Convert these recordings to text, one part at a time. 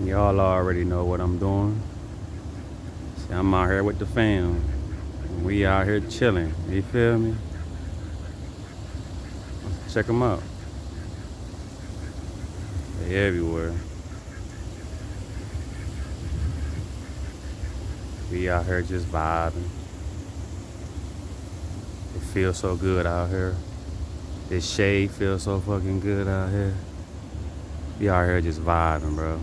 Y'all already know what I'm doing. See, I'm out here with the fam. We out here chilling. You feel me? Check them out. They everywhere. We out here just vibing. It feels so good out here. This shade feels so fucking good out here. We out here just vibing, bro.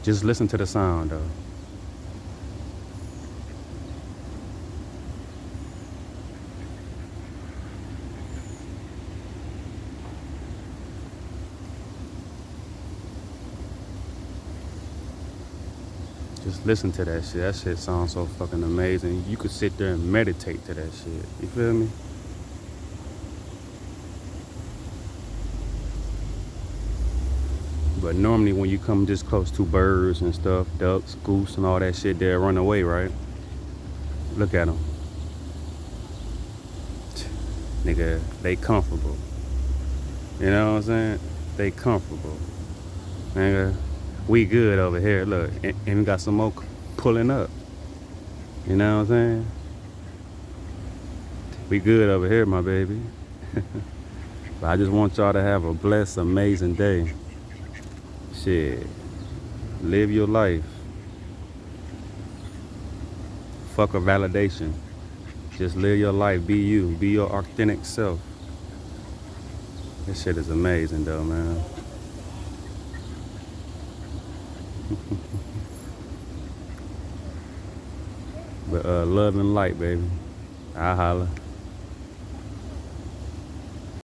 Just listen to the sound, though. Just listen to that shit. That shit sounds so fucking amazing. You could sit there and meditate to that shit. You feel me? But normally when you come this close to birds and stuff, ducks, goose, and all that shit, they'll run away, right? Look at them. Nigga, they comfortable. You know what I'm saying? They comfortable. Nigga, we good over here. Look, and we got some more pulling up. You know what I'm saying? We good over here, my baby. But I just want y'all to have a blessed, amazing day. Shit. Live your life. Fuck a validation. Just live your life. Be you. Be your authentic self. This shit is amazing, though, man. But love and light, baby. I holla.